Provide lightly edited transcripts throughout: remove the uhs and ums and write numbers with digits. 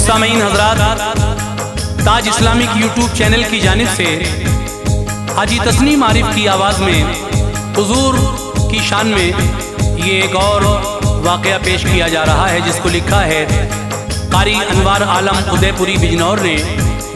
सामीन हजरात, ताज Islamic YouTube channel की जानिब से हाजी तस्नीम आरिफ की आवाज़ में हुजूर की शान में ये एक और वाक़या पेश किया जा रहा है, जिसको लिखा है कारी अनवार आलम उदयपुरी बिजनौर ने,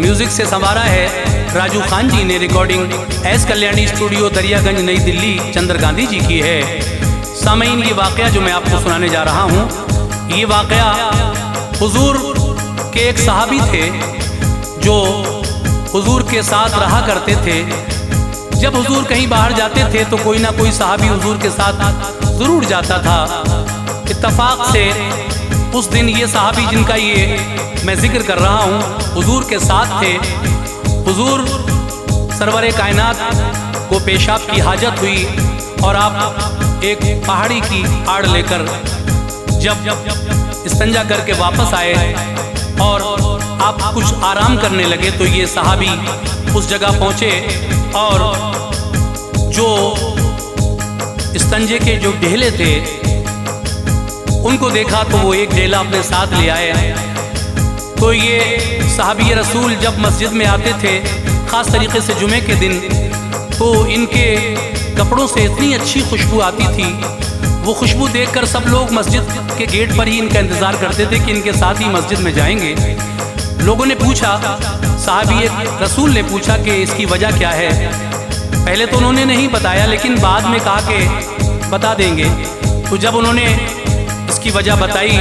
म्यूज़िक से संवारा है राजू खान जी ने, recording S Kalyani studio Daryaganj नई दिल्ली चंद्र गांधी जी की है। सामीन, ये वाक़या जो मैं आपको सुनाने जा रहा हूँ, ये वाक़या हुजूर के एक सहाबी थे जो हुजूर के साथ रहा करते थे। जब हुजूर कहीं बाहर जाते थे तो कोई ना कोई सहाबी हुजूर के साथ ज़रूर जाता था। इत्तफाक से उस दिन ये सहाबी जिनका ये मैं जिक्र कर रहा हूँ हुजूर के साथ थे। हुजूर सरवरे कायनात को पेशाब की हाजत हुई और आप एक पहाड़ी की आड़ लेकर जब इस्तंजा करके वापस आए और आप कुछ आराम करने लगे तो ये सहाबी उस जगह पहुँचे और जो इस्तंजे के जो ढेले थे उनको देखा तो वो एक ढेला अपने साथ ले आए। तो ये सहाबी रसूल जब मस्जिद में आते थे ख़ास तरीके से जुमे के दिन, तो इनके कपड़ों से इतनी अच्छी खुशबू आती थी। वो खुशबू देखकर सब लोग मस्जिद के गेट पर ही इनका इंतज़ार करते थे कि इनके साथ ही मस्जिद में जाएंगे। लोगों ने पूछा, सहाबी एक रसूल ने पूछा कि इसकी वजह क्या है। पहले तो उन्होंने नहीं बताया, लेकिन बाद में कहा कि बता देंगे। तो जब उन्होंने इसकी वजह बताई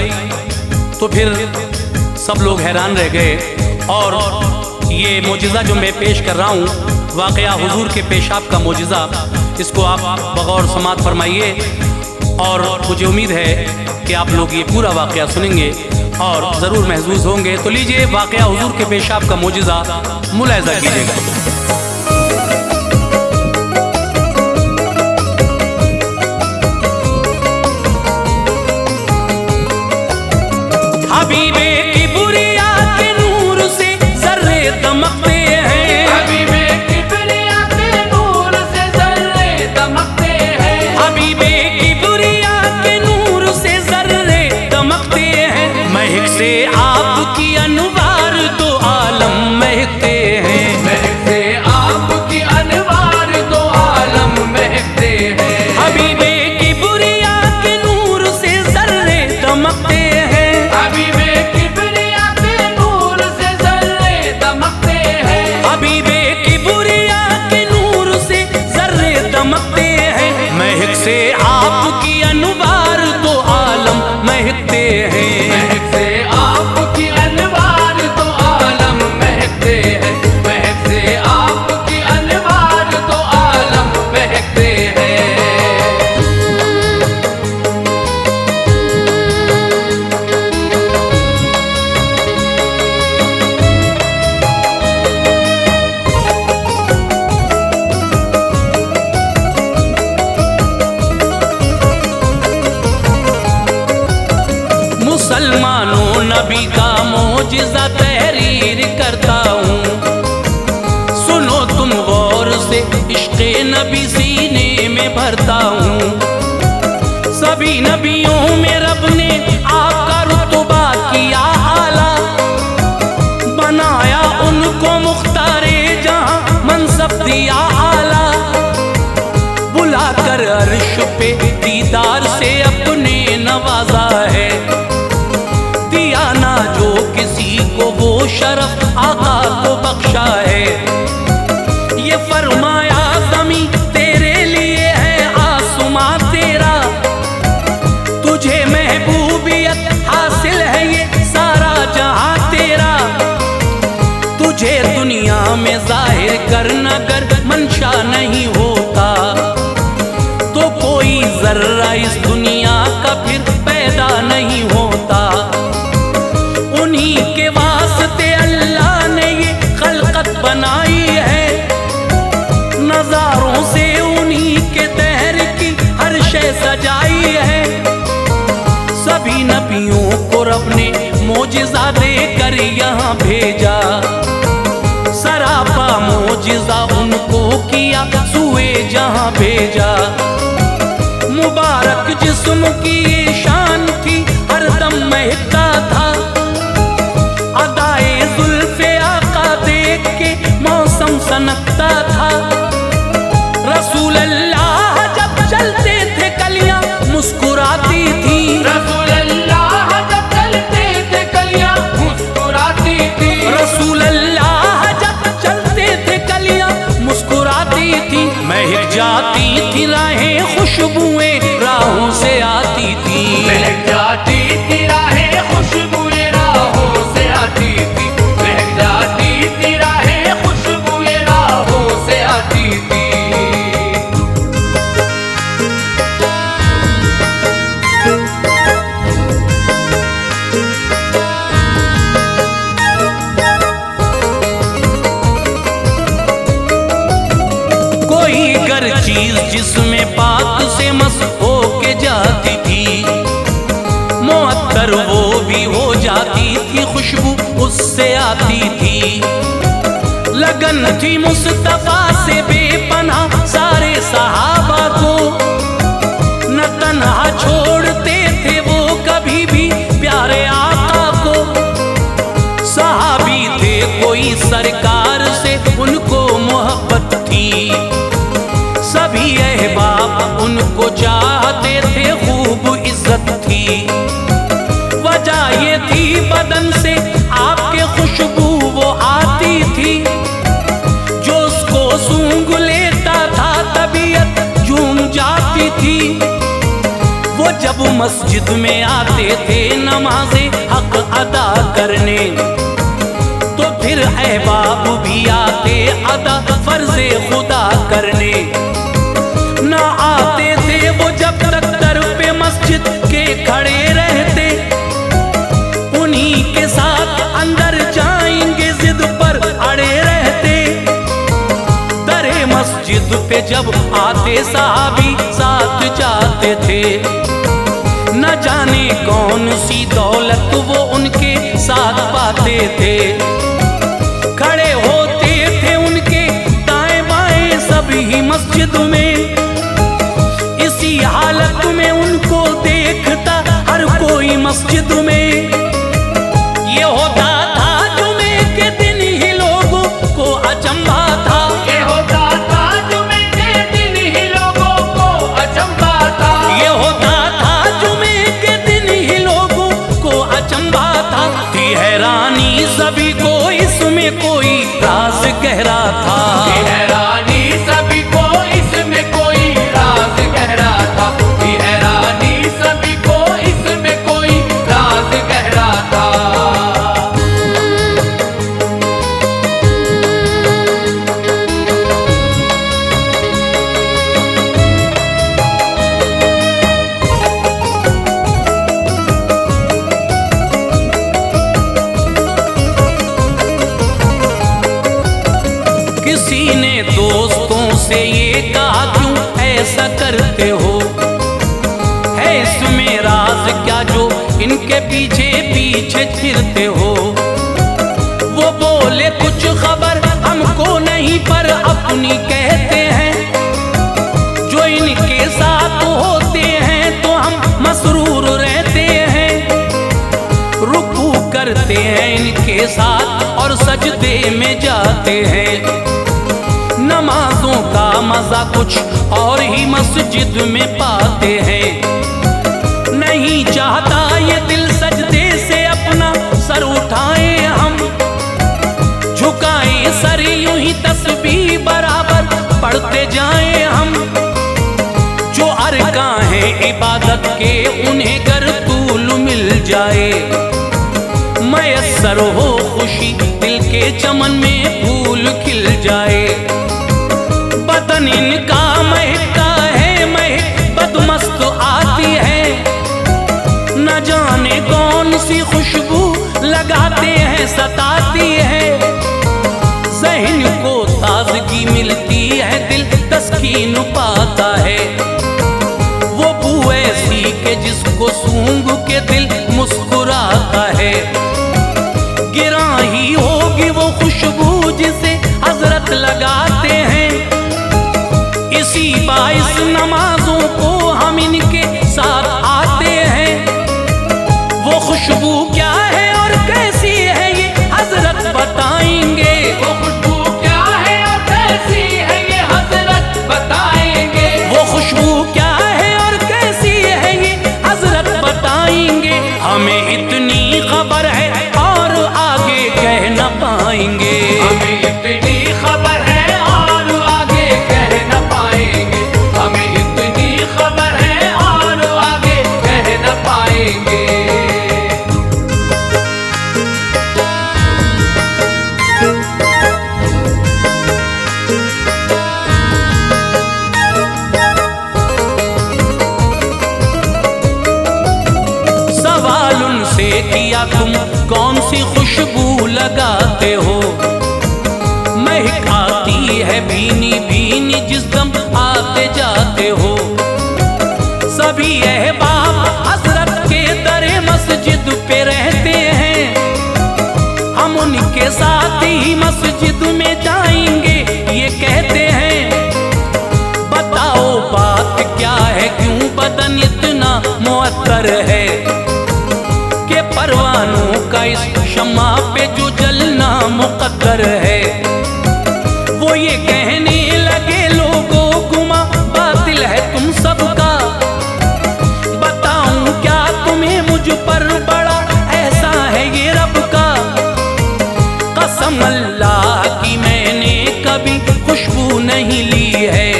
तो फिर सब लोग हैरान रह गए। और ये मोजिज़ा जो मैं पेश कर रहा हूँ, वाक़या हुजूर के पेशाब का मोजिज़ा, इसको आप बगौर समात फरमाइए और मुझे उम्मीद है कि आप लोग ये पूरा वाक़या सुनेंगे और ज़रूर महसूस होंगे। तो लीजिए वाक़या हुजूर के पेशाब का मोजिज़ा मुलाहिज़ा कीजिएगा। हबीबे की बुरिया के नूर से ज़र्रे दमकते हैं, हबीबे की बुरिया के नूर से ज़र्रे दमकते हैं, हबीबे की बुरिया के नूर से ज़र्रे दमकते हैं। महक से आपकी अनवार तो आलम महकते हैं, महक से आपकी अनवार तो आलम महकते हैं। हबीबे की बुरिया के नूर से ज़र्रे दमकते हैं, हबीबे की बुरिया के नूर से ज़र्रे दमकते हैं, हबीबे की बुरिया के नूर से ज़र्रे दमकते हैं। महक से आपकी अनवार तो आलम महकते हैं, महक से आपकी अनवार तो आलम महकते हैं, महक से आपकी अनवार तो आलम महकते हैं। मुसलमानों नबी का मोजिज़ा तहरीर करता हूँ, सुनो तुम गौर से इश्क़े नबी सीने में भरता हूँ। सभी नबियों में रब ने आका रुतबा किया आला, बनाया उनको मुख्तारे जहाँ मनसब दिया आला। बुलाकर अर्श पे दीदार से अपने नवाजा है, दिया ना जो किसी को वो शरफ आका को बख्शा है। ये फरमाया ज़मीं तेरे लिए है आसमां तेरा, तुझे महबूबियत हासिल है ये सारा जहां तेरा। तुझे दुनिया में जाहिर करना अगर मंशा नहीं होता तो कोई जर्रा इस दुनिया का फिर पैदा नहीं होता। उन्हीं के वास्ते अल्लाह ने ये खलकत बनाई है, नज़ारों से उन्हीं के तहर की हर शय सजाई है। सभी नबियों को रब ने मोजिज़ा देकर यहाँ भेजा, सरापा मोजिज़ा उनको किया सुए जहाँ भेजा। मुबारक जिस्म की ये शान थी हरदम महकता था, सनकता था। रसूल अल्लाह जब चलते थे कलियां मुस्कुराती थी। रसूल अल्लाह जब चलते थे कलियां मुस्कुराती थी। रसूल अल्लाह जब चलते थे कलियां मुस्कुराती थी। महक जाती थी राहें खुशबुएं राहों से आती थी। महक जाती थी राहें खुशबुएं राहों से आती थी। महक जाती थी राहें खुशबुएं राहों से आती थी। कोई गर चीज जिसमें पाक से मस हो के जाती थी, मुअत्तर वो भी हो जाती थी, खुशबू उससे आती थी। लगन थी मुस्तफा से बेपनाह सारे सहाबा को, न तन्हा छोड़ते थे वो कभी भी प्यारे आका को। सहाबी थे कोई सरकार से उनको मोहब्बत थी, सभी अहबाब उनको चाहते थे, खूब इज्जत थी। वजह ये थी बदन से आपके खुशबू वो आती थी, जो उसको सूंघ लेता था तबीयत झूम जाती थी। वो जब मस्जिद में आते थे नमाज़े हक अदा करने, तो फिर अहबाब भी आते अदा फर्ज़े खुदा करने। ना आते थे वो जब तक दर पे मस्जिद के खड़े रहते, उन्हीं के साथ अंदर जाएंगे जिद पर अड़े रहते। दरे मस्जिद पे जब आते सहाबी साथ जाते थे, न जाने कौन सी दौलत वो उनके साथ पाते थे। खड़े होते थे उनके दाएं बाएं सभी मस्जिद में, इसी हालत में उनको देखता हर कोई मस्जिद में। ये होता था जुमे के दिन ही लोगों को अचंभा था। ये होता था जुमे के दिन ही लोगों को अचंभा था। ये होता था जुमे के दिन ही लोगों को अचंभा था। थी हैरानी सभी को इसमें कोई राज गहरा था। थी हैरानी सभी को इसमें कोई राज गहरा था। थी हैरानी सभी को इसमें कोई राज गहरा था। किसी ने दोस्तों से ये कहा क्यों ऐसा करते हो, है इसमें राज क्या जो इनके पीछे पीछे फिरते हो। वो बोले कुछ खबर हमको नहीं पर अपनी कहते हैं, जो इनके साथ होते हैं तो हम मसरूर रहते हैं। रुकू करते हैं इनके साथ और सजदे में जाते हैं। नमाजों का मजा कुछ और ही मस्जिद में पाते हैं। नहीं चाहता ये दिल सजदे से अपना सर उठाए हम, झुकाए सर यूं ही तस्बीह बराबर पढ़ते जाएं हम। जो अरकान हैं इबादत के उन्हें गर तूल मिल जाए, मयस्सर हो खुशी दिल के चमन में फूल खिल जाए। बदन इनका महकता है महक बदमस्त आती है, न जाने कौन सी खुशबू लगाते हैं सताती है। ज़हन को ताजगी मिलती है दिल तस्कीन पाता है। वो बू ऐसी के जिसको सूंघ के दिल मुस्कुराता है। गिरा ही होगी वो खुशबू जिसे हजरत लगाते हैं। इसी बाइस नमाजों को हम इनके साथ आते हैं। वो खुशबू क्या है और कैसी है ये हजरत बताएंगे। वो खुशबू क्या है और है भीनी भीनी जिस्म आते जाते हो। सभी अहबाब हजरत के दरे मस्जिद पे रहते हैं, हम उनके साथ ही मस्जिद में जाएंगे ये कहते हैं। बताओ बात क्या है, क्यों बदन इतना मुअत्तर है कि परवानों का इस शम्मा पे जो जलना मुकद्दर है। वो ये कहने लगे लोगों गुमा बातिल है तुम सबका, बताऊं क्या तुम्हें मुझ पर बड़ा ऐसा है ये रब का। कसम अल्लाह की मैंने कभी खुशबू नहीं ली है,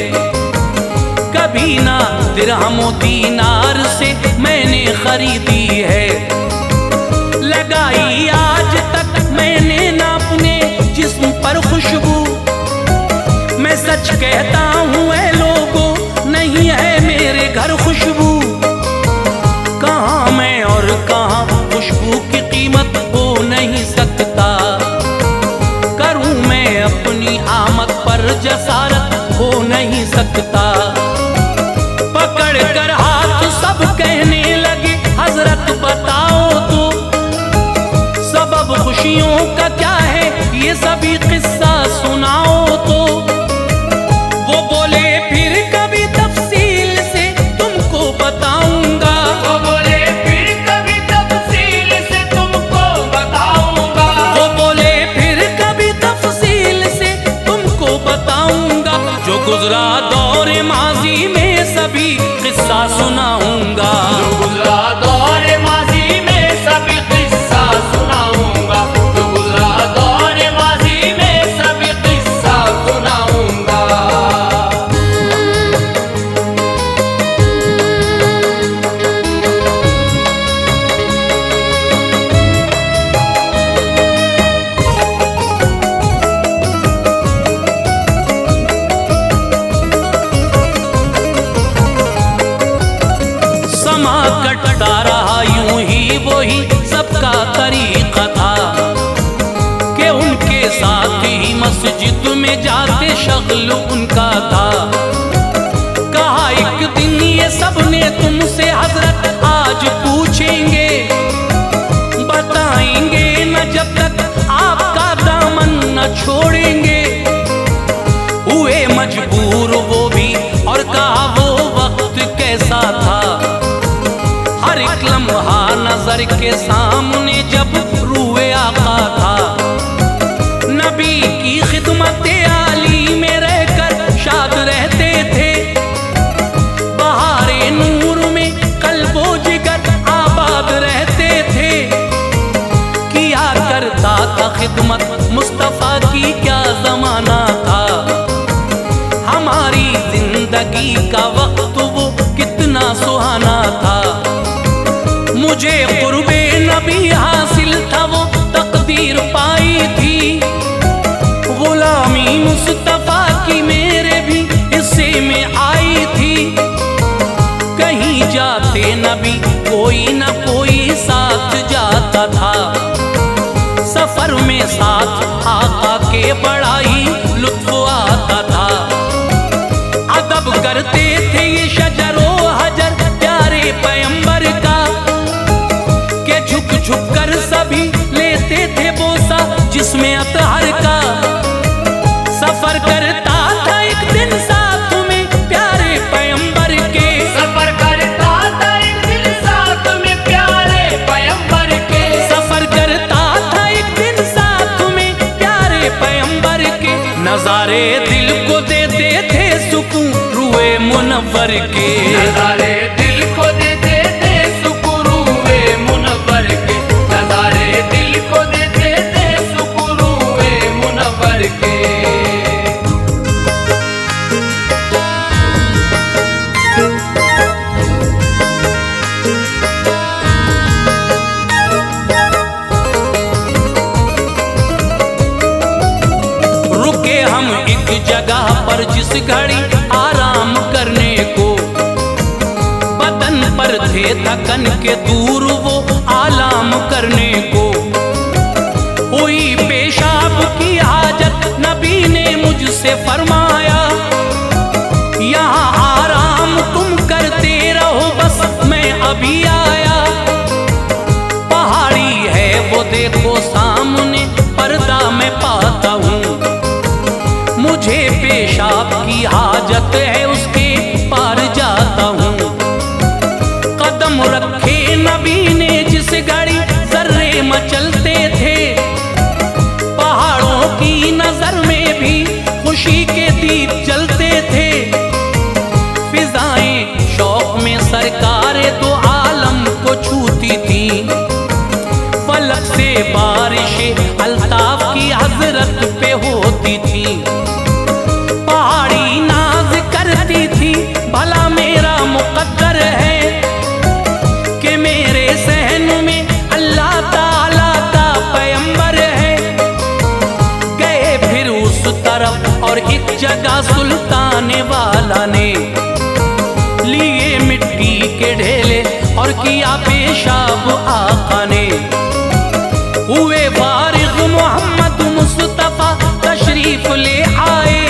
कभी ना दिरहमो दीनार से मैंने खरीदी है। लगाई आज तक मैंने ना अपने जिस्म पर खुशबू, मैं सच कहता हूँ ऐ लोगों नहीं है मेरे घर खुशबू। कहाँ मैं और कहाँ खुशबू की कीमत हो नहीं सकता, करूँ मैं अपनी आमद पर जसारत हो नहीं सकता। पकड़ कर हाथ सब कहने लगे हजरत बताओ तो सबब खुशियों का क्या है, ये सभी किस्सा सुनाओ तो। वो बोले फिर कभी तफसील से तुमको बताऊंगा, वो बोले फिर कभी तफसील से तुमको बताऊंगा, वो बोले फिर कभी तफसील से तुमको बताऊंगा। जो गुजरा दौर माजी में सभी किस्सा सुनाऊंगा, जो गुजरा दौर माजी में सभी किस्सा सुनाऊंगा, जो गुजरा दौर माजी में सभी किस्सा सुनाऊंगा। समा कटता रहा यूं ही वही सबका तरीका था कि उनके साथ ही मस्जिद में जाते शगल उनका था। कहा एक दिन ये सब ने तुमसे हजरत आज पूछेंगे, बताएंगे न जब तक आपका दामन न छोड़ेंगे। हुए मजबूर वो भी और कहा वो वक्त कैसा था, हर एक लम्हा नजर के सामने जब रूए आका था। नबी की खिदमत आली में रहकर शाद रहते थे, बहारे नूर में कल्बो जिगर आबाद रहते थे। किया करता था खिदमत मुस्तफा की क्या जमाना था, हमारी जिंदगी का वक्त वो कितना सुहाना था। मुझे कुर्बे नबी हासिल था वो तकदीर पाई थी, गुलामी मुस्तफा की मेरे भी हिस्से में आई थी। कहीं जाते नबी कोई न कोई साथ जाता था, सफर में साथ आका के बड़ा ही लुत्फ आता था। अदब करते थे ये शजरो हजर प्यारे पैगंबर का, के झुक झुक कर सभी लेते थे बोसा जिसमें अतहर का। सफर करता था एक दिन साथ में प्यारे पैगंबर के, सफर करता था एक दिन साथ में प्यारे पैगंबर के, सफर करता था एक दिन साथ में प्यारे पैगंबर के। नजारे दिल को देते थे सुकून रूए मुनव्वर के, नजारे दिल को देते थे सुकून रूए मुनव्वर के, नजारे दिल को देते थे सुकून रूए मुनव्वर के। रुके हम एक जगह पर जिस घड़ी आराम करने को, बदन पर थे थकन के दूर वो आलाम करने को। हुई पेशाब की हाजत नबी ने मुझसे से फरमाया, यहाँ आराम तुम करते रहो, बस मैं अभी आया। पहाड़ी है वो देखो सामने, पर्दा मैं पाता हूँ। मुझे पेशाब की हाजत है, उसके पार जाता हूँ। कदम रखे नबी ने जिस घड़ी, जर्रे मचलते थे। पहाड़ों की नजर में भी खुशी के दीप जलते थे। फिजाएं शौक में सरकारे दो आलम को छूती थी। फलक से बारिशें अल्ताफ की हजरत पे होती थी। पहाड़ी नाज करती थी, भला मेरा मुकद्दर है कि मेरे सहन में अल्लाह ताला का पैगंबर है। गए फिर उस तरफ और एक जगह सुल्तान वाला ने लिए मिट्टी के ढेले और किया पेशाब आका ने। हुए फारिग मोहम्मद मुस्तफा तशरीफ ले आए।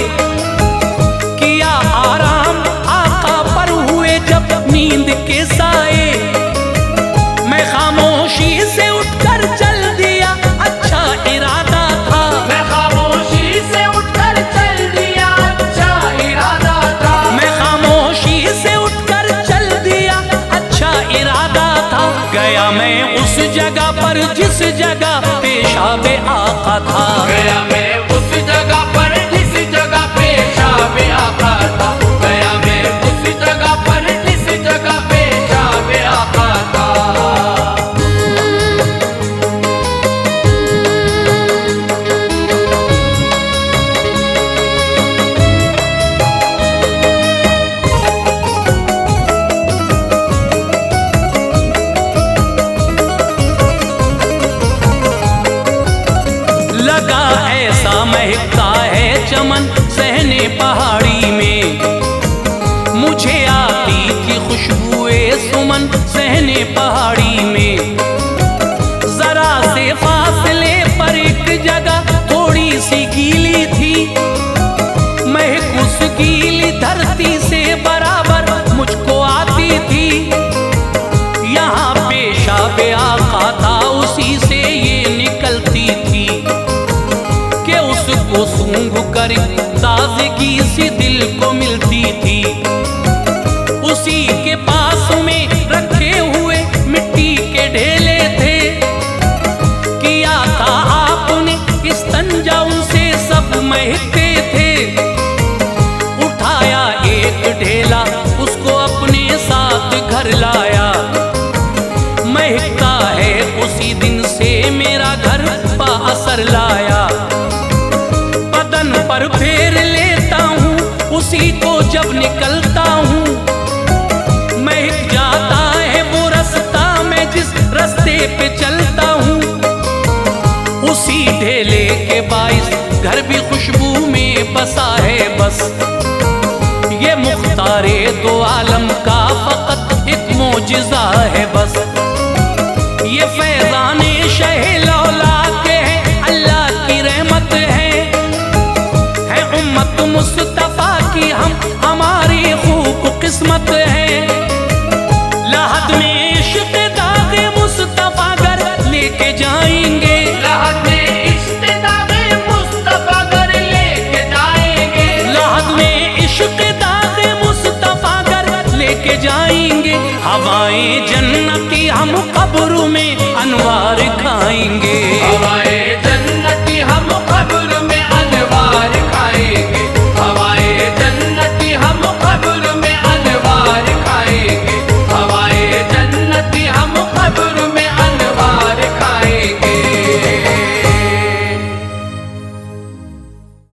किया आराम आका पर हुए जब नींद के साए। मैं खामोशी से उठकर चल दिया, अच्छा इरादा था। मैं खामोशी से उठकर चल दिया, अच्छा इरादा था। मैं खामोशी से उठकर चल दिया, अच्छा इरादा था। गया मैं उस जगह पर जिस जगह पेशाब आका था। गया मैं उस जगह पर जिस जगह पेशाब आका था। गया मैं उस जगह पर जिस जगह पेशाब आका था। लगा ऐसा महकता है चमन सहने पहाड़ी में। मुझे आती थी खुशबुए सुमन सहने पहाड़ी में। जरा से फासले पर एक जगह थोड़ी सी गीली थी। महक उस गीली धरती से बराबर मुझको आती थी। यहाँ पेशाब आका था, उसी से ये निकलती थी कि उसको सूंघ कर ताजगी सी दिल को मिलती थी। उसी के पास में रखे हुए मिट्टी के ढेले थे। किया था आपने इस्तंजा उनसे, सब महकते थे। उठाया एक ढेला, उसको अपने साथ घर लाया। महकता है उसी दिन से मेरा घर पा असर लाया। बदन पर फेर लेता हूँ, उसी को जब निकलता हूँ। महक जाता है वो रास्ता, मैं जिस रास्ते पे चलता हूँ। उसी ढेले के बाइस घर भी खुशबू में बसा है बस। ये मुख्तारे दो आलम का फकत एक मोजिज़ा है बस। ये फैज़ाने शहे लौला के हैं, अल्लाह की रहमत है उम्मत मुस्तफा की हम, हमारी खूब किस्मत है। लहद में इश्क़ दाग़े मुस्तफा घर लेके जाएंगे। लहद में इश्क़ दाग़े मुस्तफा घर लेके जाएंगे। लहद में इश्क़ दाग़े मुस्तफा घर लेके जाएंगे। हवाएं जन्नती हम कब्र में अनवार खाएंगे। हवाएं